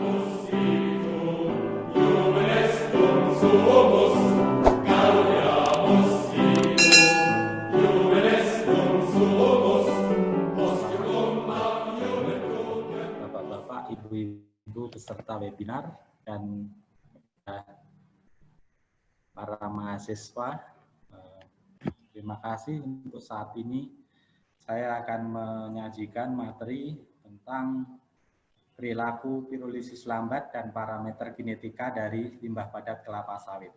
Bapak-bapak, ibu-ibu peserta webinar dan para mahasiswa, terima kasih untuk saat ini. Saya akan menyajikan materi tentang perilaku pirolisis lambat dan parameter kinetika dari limbah padat kelapa sawit.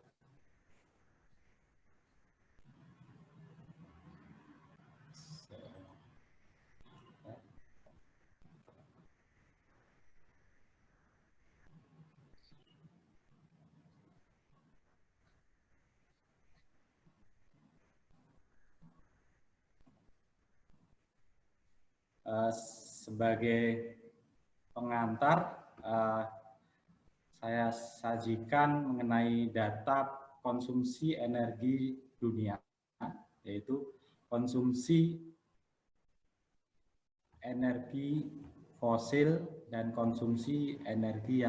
Sebagai pengantar, saya sajikan mengenai data konsumsi energi dunia, yaitu konsumsi energi fosil dan konsumsi energi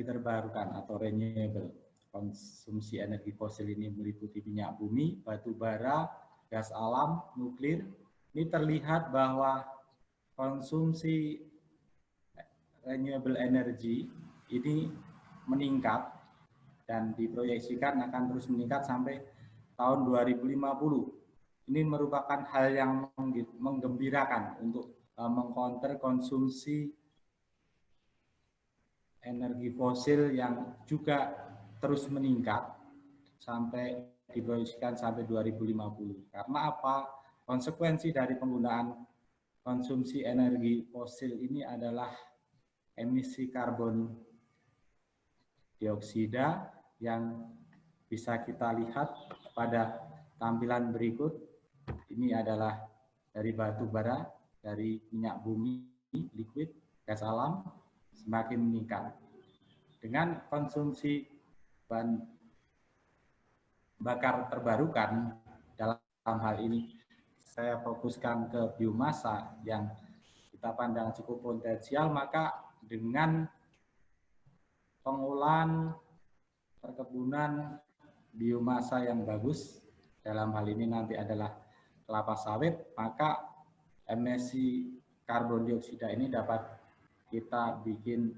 terbarukan atau renewable. Konsumsi energi fosil ini meliputi minyak bumi, batu bara, gas alam, nuklir. Ini terlihat bahwa konsumsi renewable energy ini meningkat dan diproyeksikan akan terus meningkat sampai tahun 2050. Ini merupakan hal yang menggembirakan untuk mengcounter konsumsi energi fosil yang juga terus meningkat sampai diproyeksikan sampai 2050. Karena apa? Konsekuensi dari penggunaan konsumsi energi fosil ini adalah emisi karbon dioksida yang bisa kita lihat pada tampilan berikut. Ini adalah dari batu bara, dari minyak bumi, liquid, gas alam, semakin meningkat. Dengan konsumsi bahan bakar terbarukan, dalam hal ini saya fokuskan ke biomasa yang kita pandang cukup potensial, maka dengan pengolahan perkebunan biomasa yang bagus, dalam hal ini nanti adalah kelapa sawit, maka emisi karbon dioksida ini dapat kita bikin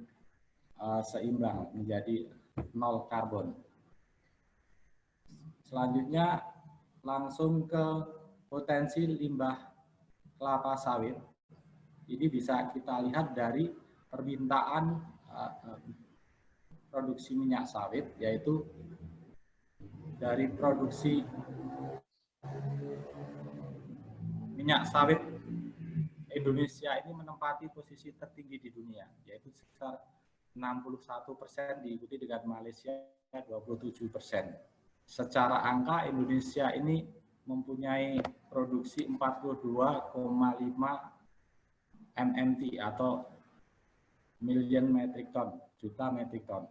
seimbang menjadi nol karbon. Selanjutnya langsung ke potensi limbah kelapa sawit. Ini bisa kita lihat dari permintaan produksi minyak sawit, yaitu dari produksi minyak sawit Indonesia ini menempati posisi tertinggi di dunia, yaitu sekitar 61%, diikuti dengan Malaysia 27%. Secara angka Indonesia ini mempunyai produksi 42,5 MMT atau million metric ton, juta metric ton.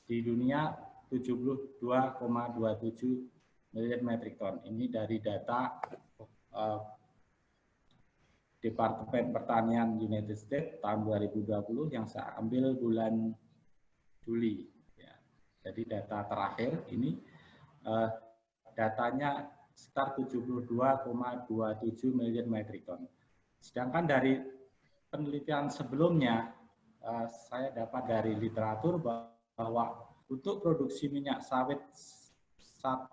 Di dunia 72,27 million metric ton. Ini dari data Departemen Pertanian United States tahun 2020 yang saya ambil bulan Juli. Ya. Jadi data terakhir ini datanya sekitar 72,27 million metric ton. Sedangkan dari penelitian sebelumnya, saya dapat dari literatur bahwa untuk produksi minyak sawit 1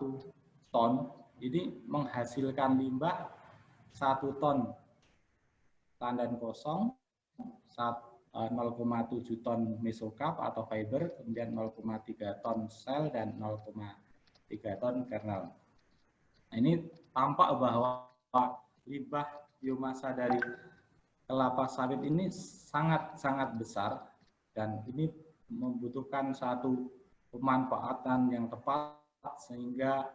ton ini menghasilkan limbah 1 ton tandan kosong, 0,7 ton mesokap atau fiber, kemudian 0,3 ton sel dan 0,3 ton kernel. Ini tampak bahwa limbah biomasa dari kelapa sawit ini sangat besar dan ini membutuhkan satu pemanfaatan yang tepat sehingga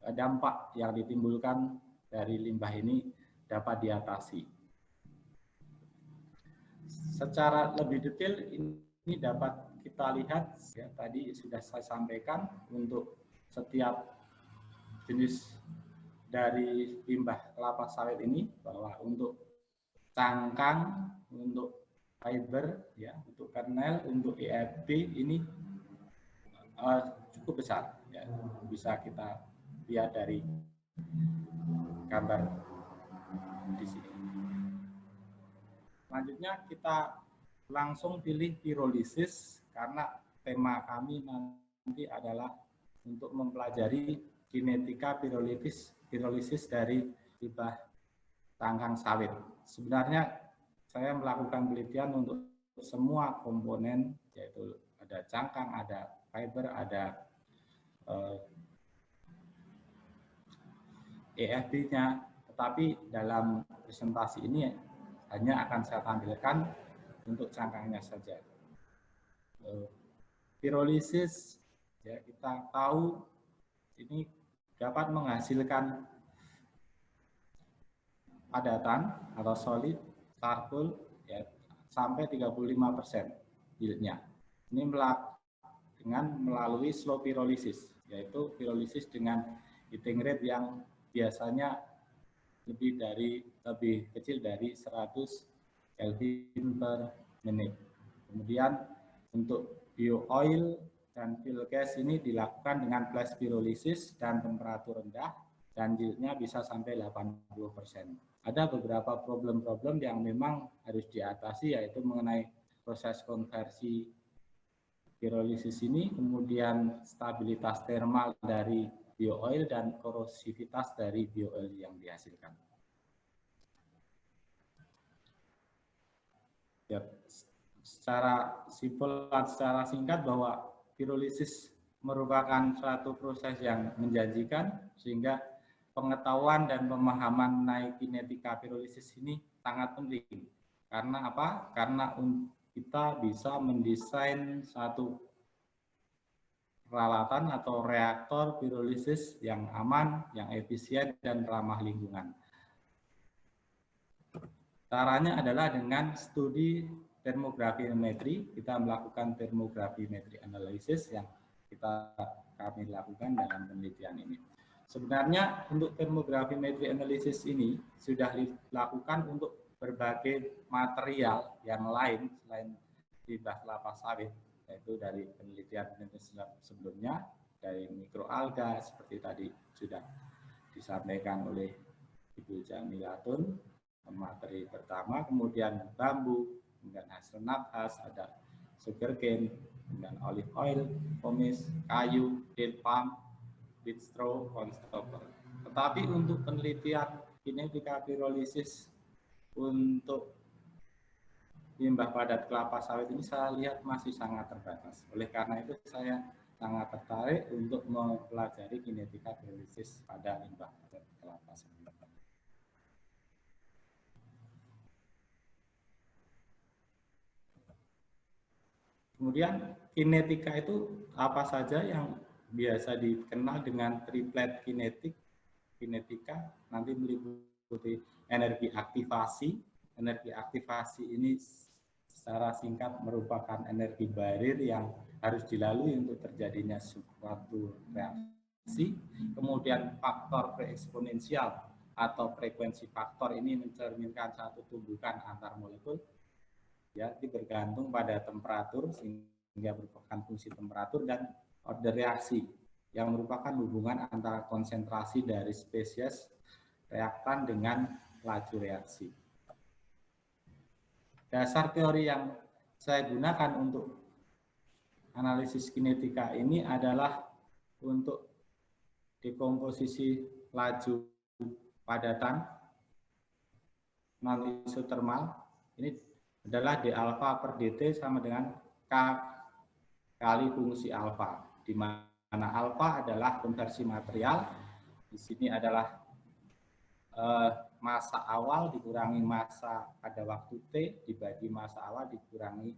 dampak yang ditimbulkan dari limbah ini dapat diatasi. Secara lebih detail ini dapat kita lihat, ya, tadi sudah saya sampaikan untuk setiap jenis dari limbah kelapa sawit ini, bahwa untuk cangkang, untuk fiber ya, untuk kernel, untuk EFB ini cukup besar ya. Bisa kita lihat dari gambar di sini. Selanjutnya kita langsung pilih pirolisis karena tema kami nanti adalah untuk mempelajari kinetika pirolisis dari limbah tangkang sawit. Sebenarnya saya melakukan penelitian untuk semua komponen, yaitu ada cangkang, ada fiber, ada EFB-nya, tetapi dalam presentasi ini hanya akan saya tampilkan untuk cangkangnya saja. Pirolisis, ya, kita tahu ini dapat menghasilkan padatan atau solid charcoal ya, sampai 35% yieldnya. Ini dengan melalui slow pirolisis, yaitu pirolisis dengan heating rate yang biasanya lebih kecil dari 100 Kelvin per menit. Kemudian untuk bio-oil dan fuel gas ini dilakukan dengan flash pirolisis dan temperatur rendah dan yieldnya bisa sampai 80%. Ada beberapa problem-problem yang memang harus diatasi, yaitu mengenai proses konversi pirolisis ini, kemudian stabilitas termal dari bio-oil dan korosivitas dari bio-oil yang dihasilkan. Ya, secara simpel, secara singkat bahwa pirolisis merupakan suatu proses yang menjanjikan, sehingga pengetahuan dan pemahaman mengenai kinetika pirolisis ini sangat penting. Karena apa? Karena kita bisa mendesain satu peralatan atau reaktor pirolisis yang aman, yang efisien, dan ramah lingkungan. Caranya adalah dengan studi termografimetri. Kita melakukan termografimetri analisis yang kami lakukan dalam penelitian ini. Sebenarnya untuk termografimetri analisis ini sudah dilakukan untuk berbagai material yang lain selain limbah kelapa sawit, yaitu dari penelitian sebelumnya, dari mikroalga seperti tadi sudah disampaikan oleh Ibu Jamilatun, materi pertama, kemudian bambu, kemudian hazelnut khas, ada sugarcane, kemudian olive oil, pomace, kayu, date palm, wheat straw, corn stopper. Tetapi untuk penelitian kinetika pirolisis untuk limbah padat kelapa sawit ini saya lihat masih sangat terbatas. Oleh karena itu saya sangat tertarik untuk mempelajari kinetika pirolisis pada limbah padat kelapa sawit. Kemudian kinetika itu apa saja yang biasa dikenal dengan triplet kinetika, nanti meliputi energi aktivasi. Energi aktivasi ini secara singkat merupakan energi barir yang harus dilalui untuk terjadinya suatu reaksi. Kemudian faktor preeksponensial atau frekuensi faktor ini mencerminkan satu tumbukan antar molekul. Ya, itu bergantung pada temperatur sehingga merupakan fungsi temperatur, dan order reaksi yang merupakan hubungan antara konsentrasi dari spesies reaktan dengan laju reaksi. Dasar teori yang saya gunakan untuk analisis kinetika ini adalah untuk dekomposisi laju padatan non isotermal. Ini adalah D alfa per dt sama dengan K kali fungsi alfa, di mana alfa adalah konversi material, di sini adalah masa awal dikurangi masa pada waktu T dibagi masa awal dikurangi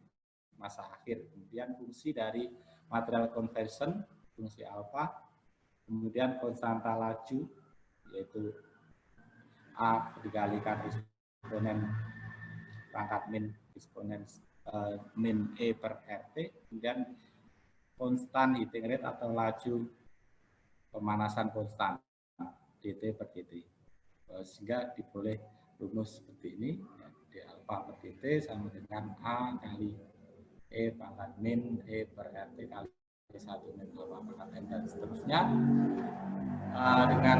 masa akhir. Kemudian fungsi dari material conversion, fungsi alfa, kemudian konstanta laju, yaitu A dikalikan eksponen pangkat min eksponen min E per RT, kemudian konstan heating rate atau laju pemanasan konstan dt per dt, sehingga diperoleh rumus seperti ini, ya, d alfa alfa per dt sama dengan A kali E pangkat min E per RT kali 1 min alfa pangkat N dan seterusnya. Dengan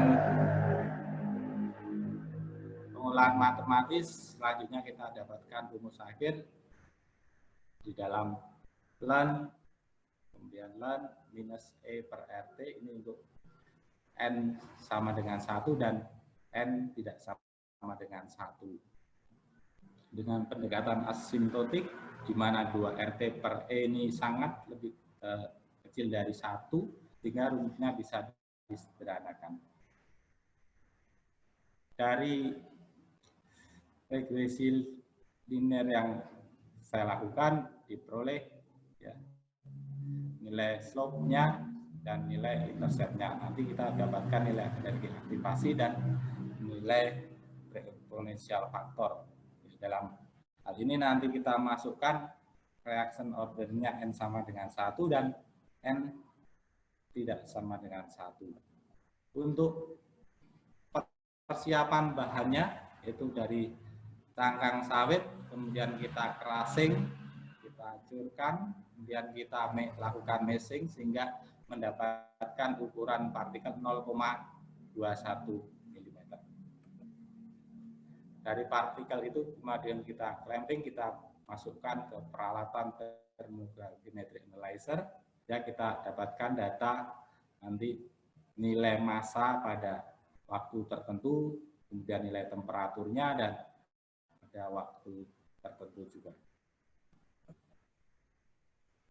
pengolahan matematis, selanjutnya kita dapatkan rumus akhir di dalam ln, kemudian ln minus E per RT ini untuk N sama dengan 1 dan N tidak sama dengan 1. Dengan pendekatan asimptotik, di mana 2 RT per E ini sangat lebih kecil dari 1, sehingga rumusnya bisa disederhanakan. Dari regresi linear yang saya lakukan, diperoleh ya, nilai slope-nya dan nilai intercept-nya. Nanti kita dapatkan nilai energi aktivasi dan nilai eksponensial faktor. Dalam hal ini nanti kita masukkan reaction ordernya N sama dengan 1 dan N tidak sama dengan 1. Untuk persiapan bahannya, yaitu dari tangkang sawit, kemudian kita crushing, kita hancurkan, kemudian kita lakukan meshing sehingga mendapatkan ukuran partikel 0,21 mm. Dari partikel itu kemudian kita clamping, kita masukkan ke peralatan thermogravimetric analyzer, ya kita dapatkan data nanti nilai massa pada waktu tertentu, kemudian nilai temperaturnya dan pada waktu tertentu juga.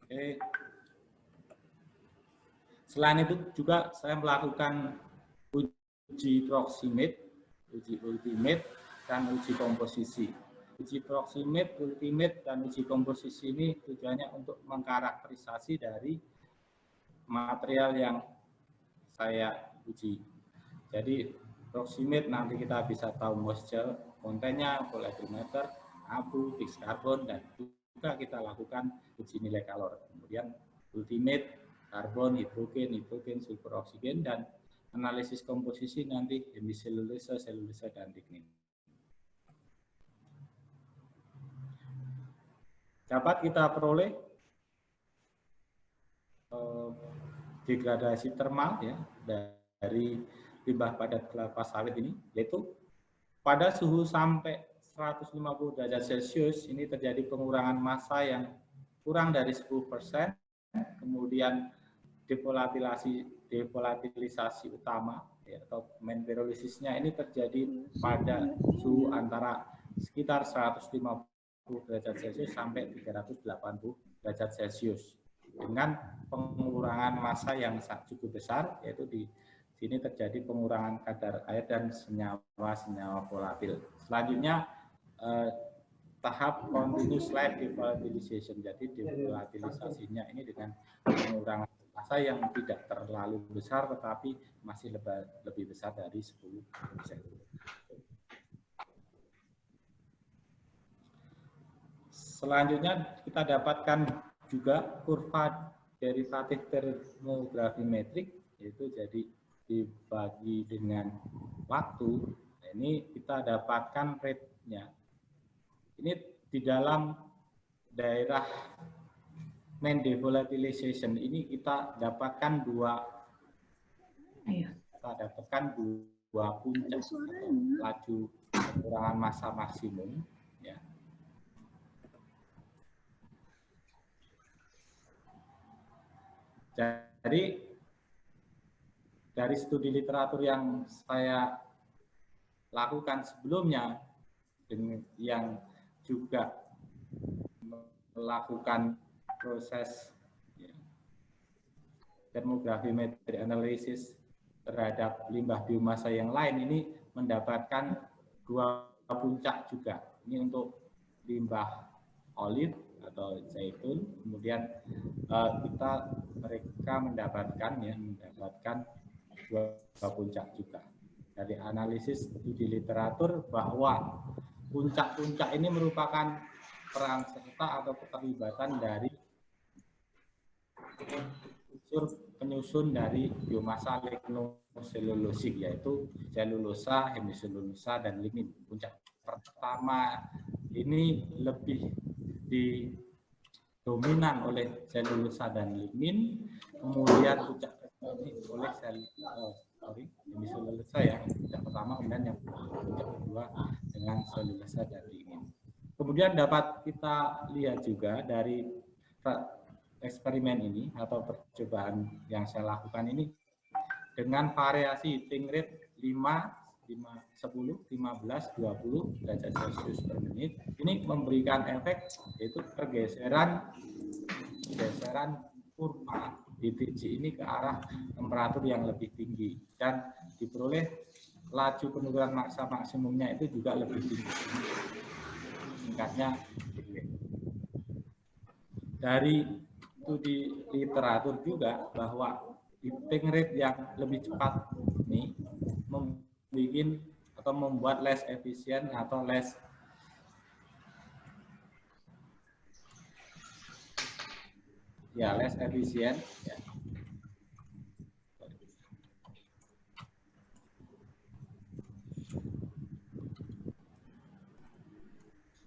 Oke. Selain itu juga saya melakukan uji proximate, uji ultimate, dan uji komposisi. Uji proximate, ultimate, dan uji komposisi ini tujuannya untuk mengkarakterisasi dari material yang saya uji. Jadi proximate nanti kita bisa tahu moisture kontennya, polarimeter, abu, fixed carbon, dan juga kita lakukan uji nilai kalor. Kemudian ultimate, karbon, hidrogen, sulfur, oksigen, dan analisis komposisi nanti hemiselulose, selulose, dan lignin. Dapat kita peroleh degradasi termal ya dari limbah padat kelapa sawit ini, yaitu pada suhu sampai 150 derajat Celcius ini terjadi pengurangan massa yang kurang dari 10%, kemudian devolatilisasi utama ya, atau main pirolizisnya ini terjadi pada suhu antara sekitar 150 derajat Celcius sampai 380 derajat Celcius dengan pengurangan massa yang cukup besar, yaitu di sini terjadi pengurangan kadar air dan senyawa-senyawa volatil. Selanjutnya tahap continuous life devolatilization, jadi devolatilisasinya ini dengan pengurangan massa yang tidak terlalu besar tetapi masih lebih besar dari 10%. Selanjutnya kita dapatkan juga kurva derivatif termogravimetrik, yaitu jadi dibagi dengan waktu. Nah, ini kita dapatkan rate-nya. Ini di dalam daerah main devolatilization ini kita dapatkan dua puncak atau laju pengurangan massa maksimum ya. Jadi dari studi literatur yang saya lakukan sebelumnya, yang juga melakukan proses termogravimetri analisis terhadap limbah biomasa yang lain, ini mendapatkan dua puncak juga. Ini untuk limbah olive atau zaitun, kemudian mereka mendapatkan dua puncak juga. Dari analisis studi literatur bahwa puncak-puncak ini merupakan peran serta atau keterlibatan dari unsur penyusun dari biomasa lignoselulosik, yaitu selulosa, hemiselulosa, dan lignin. Puncak pertama ini lebih didominan oleh selulosa dan lignin, kemudian puncak ini oleh hemiselulosa yang puncak pertama, kemudian yang puncak kedua dengan selulosa dan lignin. Kemudian dapat kita lihat juga dari eksperimen ini atau percobaan yang saya lakukan ini dengan variasi heating rate 5, 10, 15, 20 derajat Celcius per menit. Ini memberikan efek yaitu pergeseran kurva ITG ini ke arah temperatur yang lebih tinggi dan diperoleh laju penurunan maksimumnya itu juga lebih tinggi. Tingkatnya dari studi literatur juga bahwa heating rate yang lebih cepat ini membuat less efisien atau less efisien ya.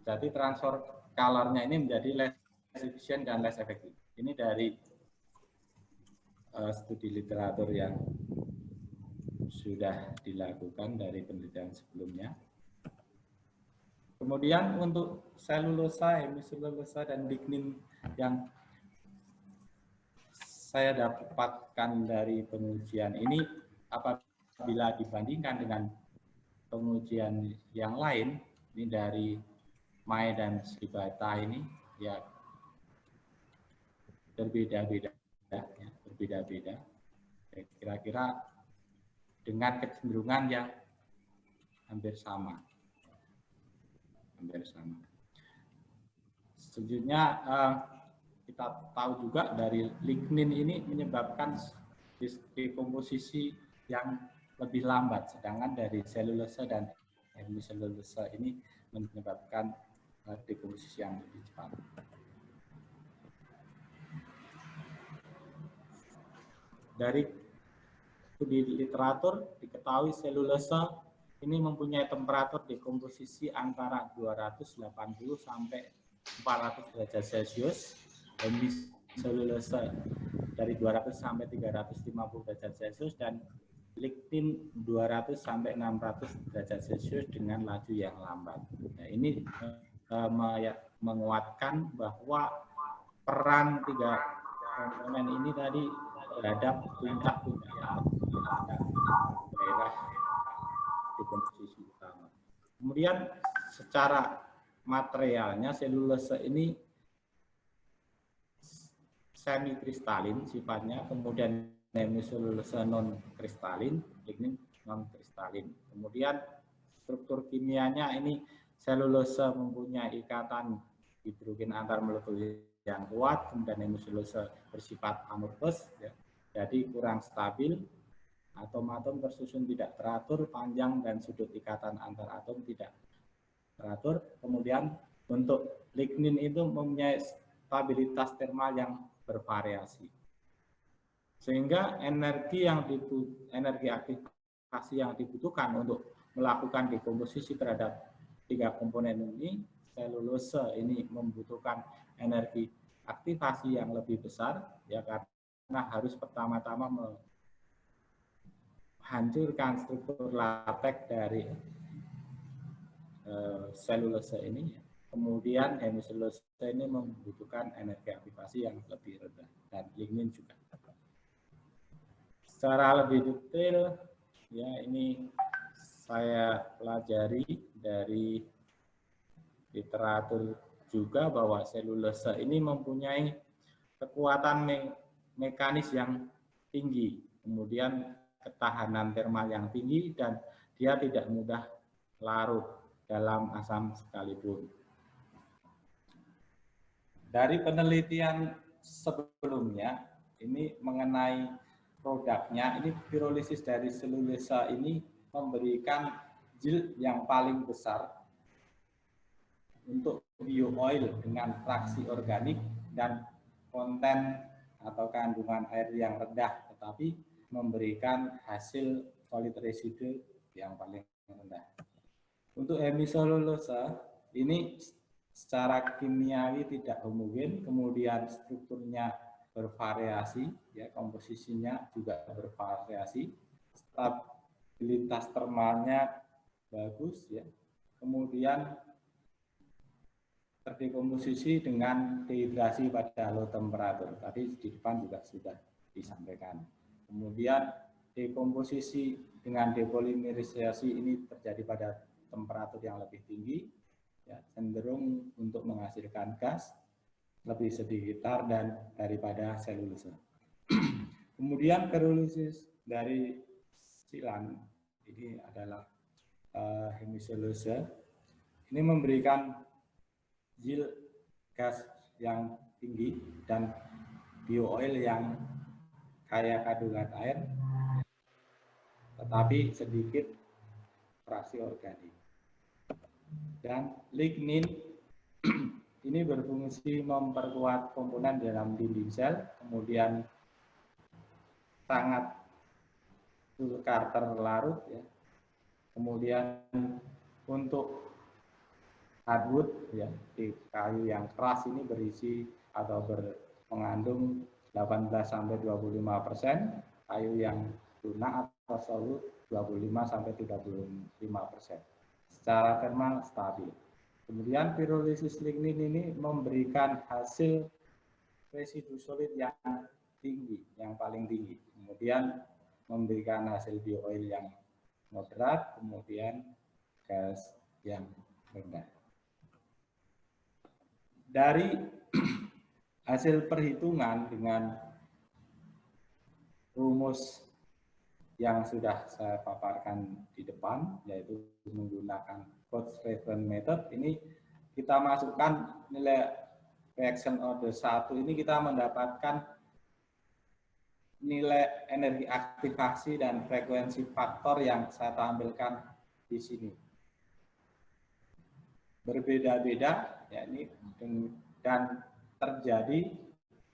Jadi transfer colornya ini menjadi less efisien dan less efektif. Ini dari studi literatur yang sudah dilakukan dari penelitian sebelumnya. Kemudian untuk selulosa, hemiselulosa, dan lignin yang saya dapatkan dari pengujian ini, apabila dibandingkan dengan pengujian yang lain, ini dari Mai dan Shibata ini, ya berbeda-beda. Kira-kira dengan kecenderungan yang hampir sama. Selanjutnya kita tahu juga dari lignin ini menyebabkan dekomposisi yang lebih lambat, sedangkan dari selulosa dan hemiselulosa ini menyebabkan dekomposisi yang lebih cepat. Dari studi literatur diketahui selulosa ini mempunyai temperatur dekomposisi antara 280 sampai 400 derajat Celcius, hemiselulosa dari 200 sampai 350 derajat Celcius, dan lignin 200 sampai 600 derajat Celcius dengan laju yang lambat. Nah, ini menguatkan bahwa peran tiga komponen ini tadi terhadap puncak-puncak daerah dekomposisi utama. Kemudian secara materialnya selulosa ini semi kristalin sifatnya, kemudian hemiselulosa non kristalin, lignin non kristalin. Kemudian struktur kimianya ini selulosa mempunyai ikatan hidrogen antar molekul yang kuat, kemudian hemiselulosa bersifat amorfous, ya, jadi kurang stabil, atom-atom tersusun tidak teratur, panjang dan sudut ikatan antar atom tidak teratur. Kemudian untuk lignin itu mempunyai stabilitas termal yang bervariasi, sehingga energi aktivasi yang dibutuhkan untuk melakukan dekomposisi terhadap tiga komponen ini, selulosa ini membutuhkan energi aktivasi yang lebih besar, ya, karena harus pertama-tama menghancurkan struktur latex dari selulosa ini. Kemudian hemiselulosa ini membutuhkan energi aktivasi yang lebih rendah, dan lignin juga. Secara lebih detail, ya, ini saya pelajari dari literatur juga bahwa selulosa ini mempunyai kekuatan mekanis yang tinggi, kemudian ketahanan termal yang tinggi, dan dia tidak mudah larut dalam asam sekalipun. Dari penelitian sebelumnya, ini mengenai produknya, ini pirolisis dari selulosa ini memberikan yield yang paling besar untuk bio-oil dengan fraksi organik dan konten atau kandungan air yang rendah, tetapi memberikan hasil solid residue yang paling rendah. Untuk hemiselulosa ini secara kimiawi tidak homogen, kemudian strukturnya bervariasi, ya, komposisinya juga bervariasi, stabilitas termalnya bagus, ya, kemudian terdekomposisi dengan dehidrasi pada low temperatur. Tadi di depan juga sudah disampaikan. Kemudian dekomposisi dengan depolimerisasi ini terjadi pada temperatur yang lebih tinggi, ya, cenderung untuk menghasilkan gas lebih sedikit dan daripada selulosa. Kemudian pirolisis dari silan ini adalah hemiselulosa. Ini memberikan yield gas yang tinggi dan bioil yang kaya kandungan air, tetapi sedikit fraksi organik. Dan lignin ini berfungsi memperkuat komponen dalam dinding sel, kemudian sangat sukar terlarut, ya. Kemudian untuk hardwood, ya, di kayu yang keras ini berisi atau mengandung 18-25%, kayu yang lunak atau solut 25-35%. Secara termal stabil. Kemudian pirolisis lignin ini memberikan hasil residu solid yang tinggi, yang paling tinggi. Kemudian memberikan hasil bioil yang moderat, kemudian gas yang rendah. Dari hasil perhitungan dengan rumus yang sudah saya paparkan di depan, yaitu menggunakan Koch reference method, ini kita masukkan nilai reaction order 1, ini kita mendapatkan nilai energi aktivasi dan frekuensi faktor yang saya tampilkan di sini. Berbeda-beda, ya, ini, dan terjadi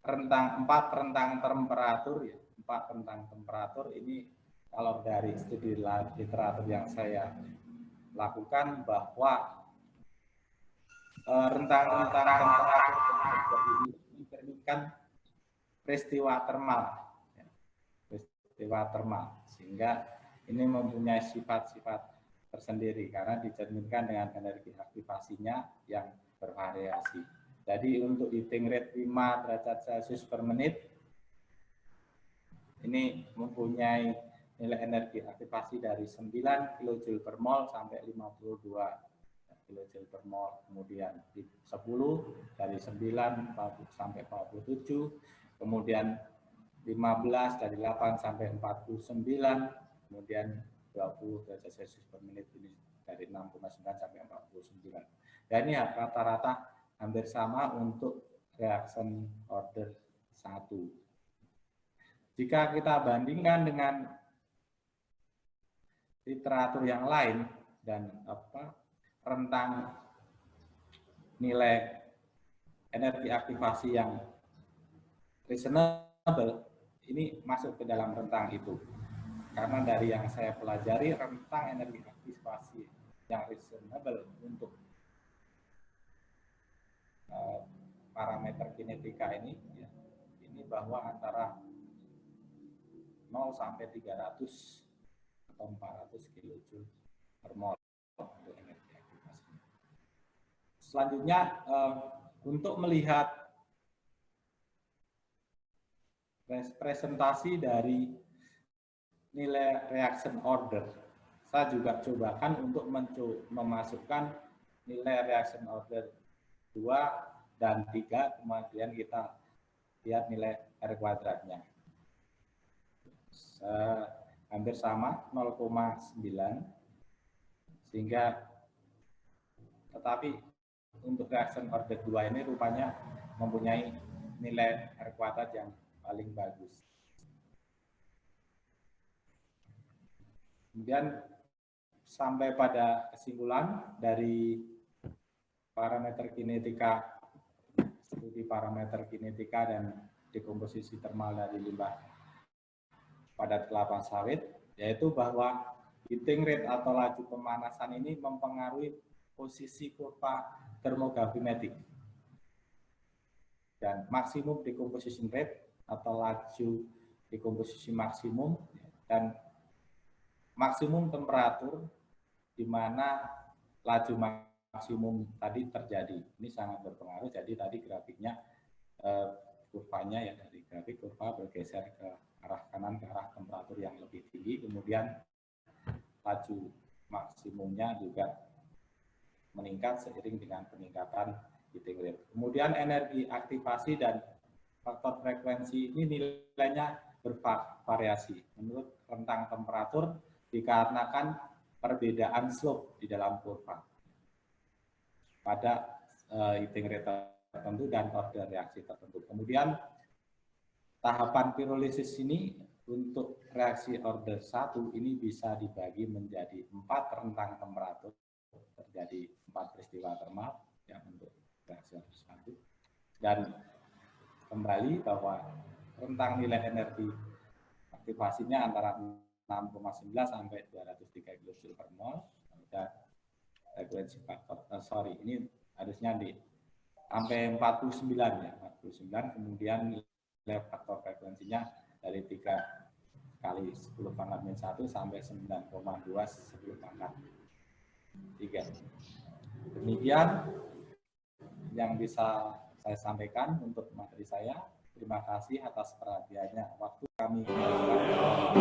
rentang 4 rentang temperatur, ya, 4 rentang temperatur. Ini kalau dari studi literatur yang saya lakukan bahwa rentang-rentang temperatur ini mencerminkan peristiwa termal, ya, peristiwa termal, sehingga ini mempunyai sifat-sifat tersendiri karena dicerminkan dengan energi aktivasinya yang bervariasi. Jadi untuk heating rate 5 derajat Celcius per menit ini mempunyai nilai energi aktivasi dari 9 kJ per mol sampai 52 kJ per mol. Kemudian 10 dari 9 sampai 47, kemudian 15 dari 8 sampai 49, kemudian 20 derajat Celcius per menit ini dari 6,9 sampai 49. Dan ini rata-rata hampir sama untuk reaction order 1. Jika kita bandingkan dengan literatur yang lain dan rentang nilai energi aktivasi yang reasonable, ini masuk ke dalam rentang itu. Karena dari yang saya pelajari, rentang energi aktivasi yang reasonable untuk parameter kinetika ini, ya, ini bahwa antara 0 sampai 300 atau 400 kJ per mol untuk energi aktivasi. Selanjutnya, untuk melihat presentasi dari nilai reaction order, saya juga cobakan untuk memasukkan nilai reaction order 2 dan 3, kemudian kita lihat nilai R kuadratnya. Hampir sama, 0,9, sehingga tetapi untuk reaction order 2 ini rupanya mempunyai nilai R kuadrat yang paling bagus. Kemudian sampai pada kesimpulan dari parameter kinetika, studi parameter kinetika dan dekomposisi termal dari limbah padat kelapa sawit, yaitu bahwa heating rate atau laju pemanasan ini mempengaruhi posisi kurva termogravimetik. Dan maksimum decomposition rate atau laju dekomposisi maksimum, dan maksimum temperatur di mana laju maksimum tadi terjadi. Ini sangat berpengaruh. Jadi tadi grafiknya kurvanya ya, dari grafik kurva bergeser ke arah kanan, ke arah temperatur yang lebih tinggi, kemudian laju maksimumnya juga meningkat seiring dengan peningkatan heating rate. Kemudian energi aktivasi dan faktor frekuensi ini nilainya bervariasi menurut rentang temperatur dikarenakan perbedaan slope di dalam kurva pada heating rate tertentu dan order reaksi tertentu. Kemudian tahapan pirolisis ini untuk reaksi order 1 ini bisa dibagi menjadi 4 rentang temperatur, terjadi 4 peristiwa termal yang untuk reaksi order 1. Dan kembali bahwa rentang nilai energi aktivasinya antara 6,9 sampai 203 kJ per mol, dan frekuensi faktor, ini harusnya di sampai 49 ya, 49, kemudian nilai faktor frekuensinya dari 3 kali 10 pangkat min 1 sampai 9,2 10 pangkat 3. Demikian yang bisa saya sampaikan untuk materi saya. Terima kasih atas perhatiannya. Waktu kami kembalikan.